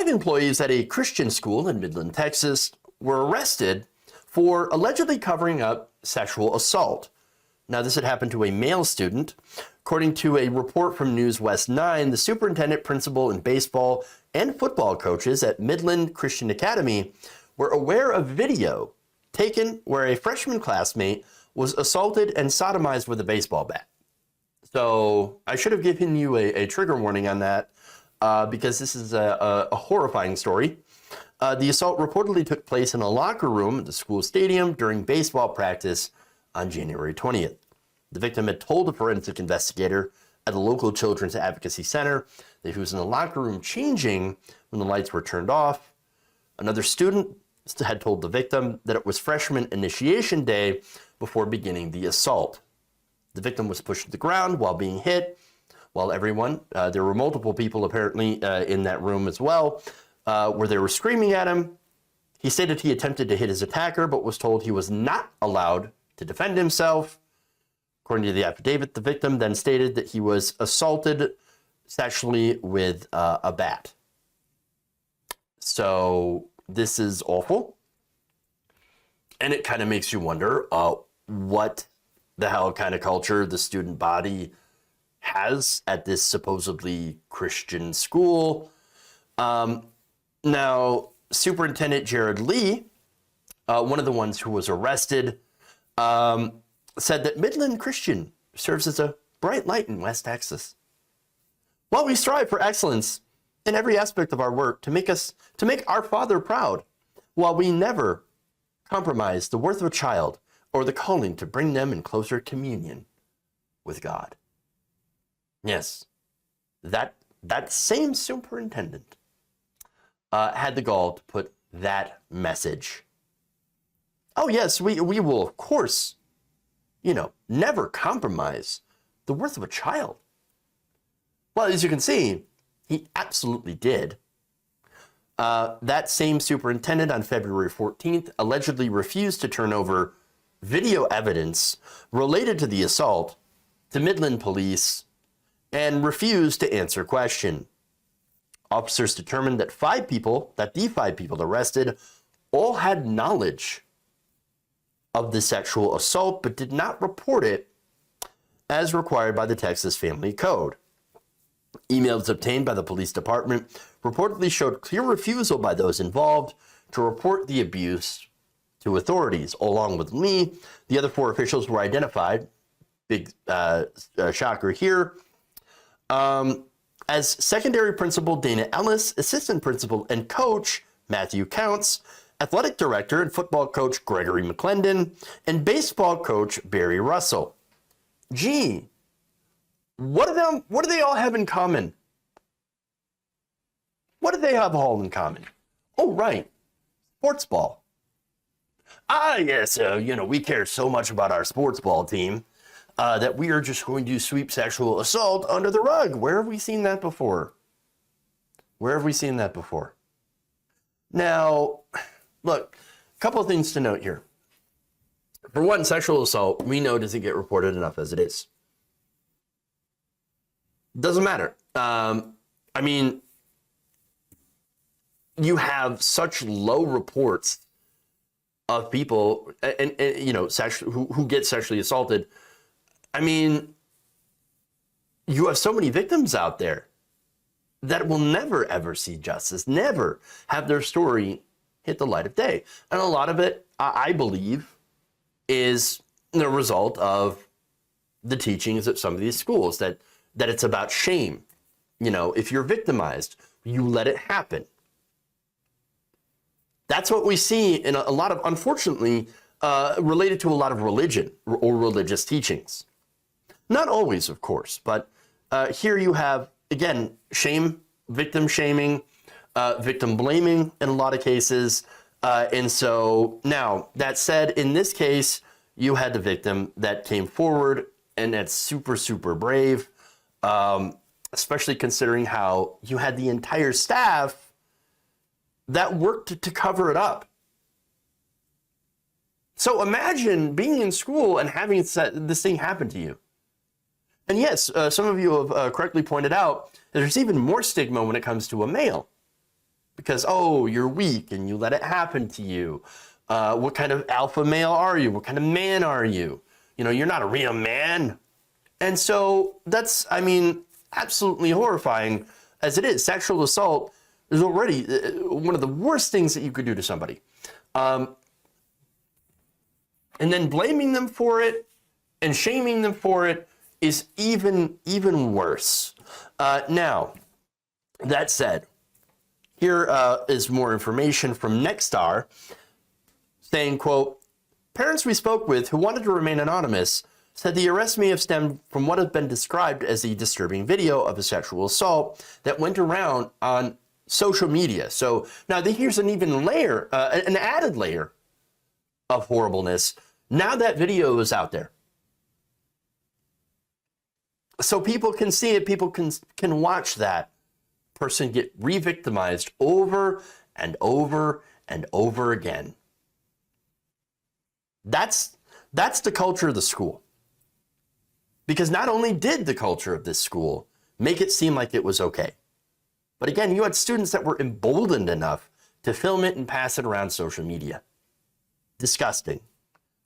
5 employees at a Christian school in Midland, Texas, were arrested for allegedly covering up sexual assault. Now, this had happened to a male student. According to a report from News West 9, the superintendent, principal, and baseball and football coaches at Midland Christian Academy were aware of video taken where a freshman classmate was assaulted and sodomized with a baseball bat. So I should have given you a trigger warning on that because this is a horrifying story. The assault reportedly took place in a locker room at the school stadium during baseball practice on January 20th. The victim had told a forensic investigator at the local Children's Advocacy Center that he was in the locker room changing when the lights were turned off. Another student had told the victim that it was freshman initiation day before beginning the assault. The victim was pushed to the ground while being hit, while everyone, there were multiple people apparently in that room as well, where they were screaming at him. He stated he attempted to hit his attacker, but was told he was not allowed to defend himself. According to the affidavit, the victim then stated that he was assaulted sexually with a bat. So this is awful. And it kind of makes you wonder what the hell kind of culture the student body has at this supposedly Christian school. Now, Superintendent Jared Lee, one of the ones who was arrested, said that Midland Christian serves as a bright light in West Texas. While we strive for excellence in every aspect of our work to make our Father proud, while we never compromise the worth of a child or the calling to bring them in closer communion with God. Yes, that same superintendent had the gall to put that message. Oh yes, we will of course, never compromise the worth of a child. Well, as you can see, he absolutely did. That same superintendent on February 14th allegedly refused to turn over video evidence related to the assault to Midland police and refused to answer question. Officers determined that the 5 people arrested all had knowledge of the sexual assault, but did not report it as required by the Texas Family Code. Emails obtained by the police department reportedly showed clear refusal by those involved to report the abuse to authorities. Along with Lee, the other 4 officials were identified, big shocker here, as secondary principal Dana Ellis, assistant principal and coach Matthew Counts, athletic director and football coach Gregory McClendon, and baseball coach Barry Russell. Gee, what do they all have in common? What do they have all in common? Oh, right, sports ball. Ah, yes, we care so much about our sports ball team that we are just going to sweep sexual assault under the rug. Where have we seen that before? Where have we seen that before? Now, look, a couple of things to note here. For one, sexual assault, we know doesn't get reported enough as it is. Doesn't matter. You have such low reports of people and who get sexually assaulted. You have so many victims out there that will never, ever see justice, never have their story hit the light of day. And a lot of it, I believe, is the result of the teachings at some of these schools, that it's about shame. If you're victimized, you let it happen. That's what we see in a lot of, unfortunately, related to a lot of religion or religious teachings. Not always, of course, but here you have, again, shame, victim shaming, victim blaming in a lot of cases. And so now, that said, in this case, you had the victim that came forward, and that's super, super brave, especially considering how you had the entire staff that worked to cover it up. So imagine being in school and having this thing happen to you. And yes, some of you have correctly pointed out that there's even more stigma when it comes to a male. because, oh, you're weak and you let it happen to you. What kind of alpha male are you? What kind of man are you? You know, you're not a real man. And so that's, I mean, absolutely horrifying as it is. Sexual assault is already one of the worst things that you could do to somebody. And then blaming them for it and shaming them for it is even worse. Now, that said, here is more information from Nexstar saying, quote, parents we spoke with who wanted to remain anonymous said the arrest may have stemmed from what has been described as a disturbing video of a sexual assault that went around on social media. So now here's an even layer, an added layer of horribleness. Now that video is out there. So people can see it, people can watch that person get re-victimized over and over and over again. That's the culture of the school. Because not only did the culture of this school make it seem like it was okay, but again, you had students that were emboldened enough to film it and pass it around social media. Disgusting.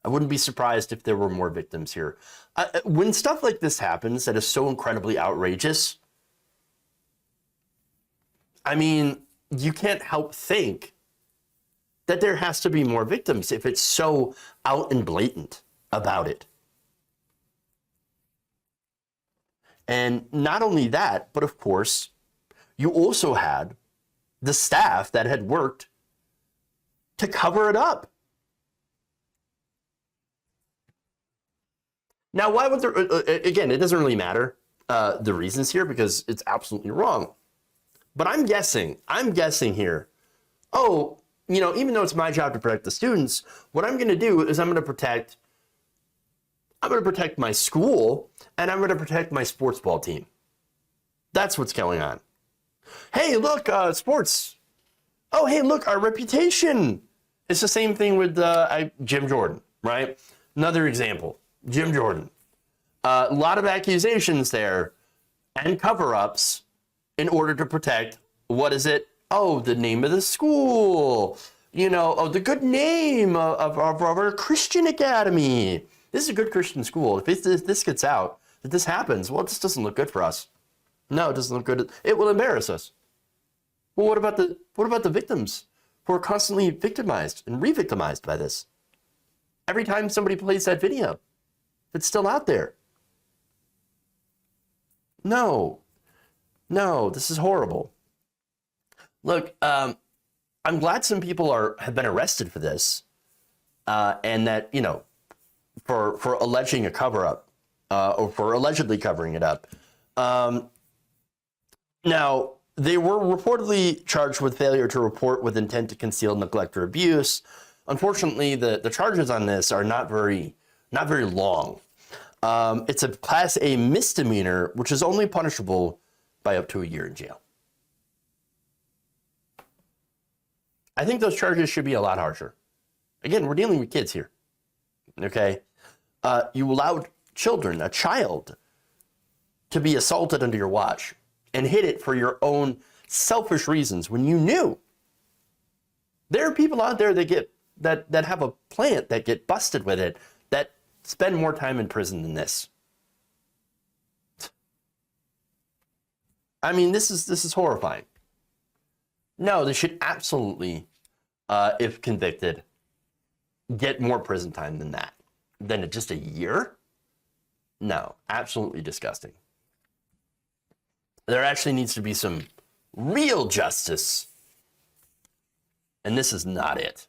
I wouldn't be surprised if there were more victims here. When stuff like this happens that is so incredibly outrageous, I mean, you can't help think that there has to be more victims if it's so out and blatant about it. And not only that, but of course, you also had the staff that had worked to cover it up. Now, why would there, again, it doesn't really matter the reasons here because it's absolutely wrong. But I'm guessing here, oh, you know, even though it's my job to protect the students, what I'm going to do is I'm going to protect my school and I'm going to protect my sports ball team. That's what's going on. Hey, look, sports. Oh, hey, look, our reputation. It's the same thing with Jim Jordan, right? Another example, Jim Jordan. A lot of accusations there and cover-ups in order to protect, what is it? Oh, the name of the school. You know, oh, the good name of our Christian academy. This is a good Christian school. If this gets out, if this happens, well, this doesn't look good for us. No, it doesn't look good. It will embarrass us. Well, what about the victims who are constantly victimized and re-victimized by this? Every time somebody plays that video, it's still out there. No, this is horrible. Look, I'm glad some people have been arrested for this, and that, you know, for alleging a cover-up, or for allegedly covering it up. Now, they were reportedly charged with failure to report with intent to conceal neglect or abuse. Unfortunately, the charges on this are not very long. It's a Class A misdemeanor, which is only punishable by up to a year in jail. I think those charges should be a lot harsher. Again, we're dealing with kids here, okay? You allowed a child, to be assaulted under your watch and hid it for your own selfish reasons when you knew. There are people out there that have a plant that get busted with it that spend more time in prison than this. I mean, this is horrifying. No, they should absolutely, if convicted, get more prison time than that. Than just a year? No, absolutely disgusting. There actually needs to be some real justice. And this is not it.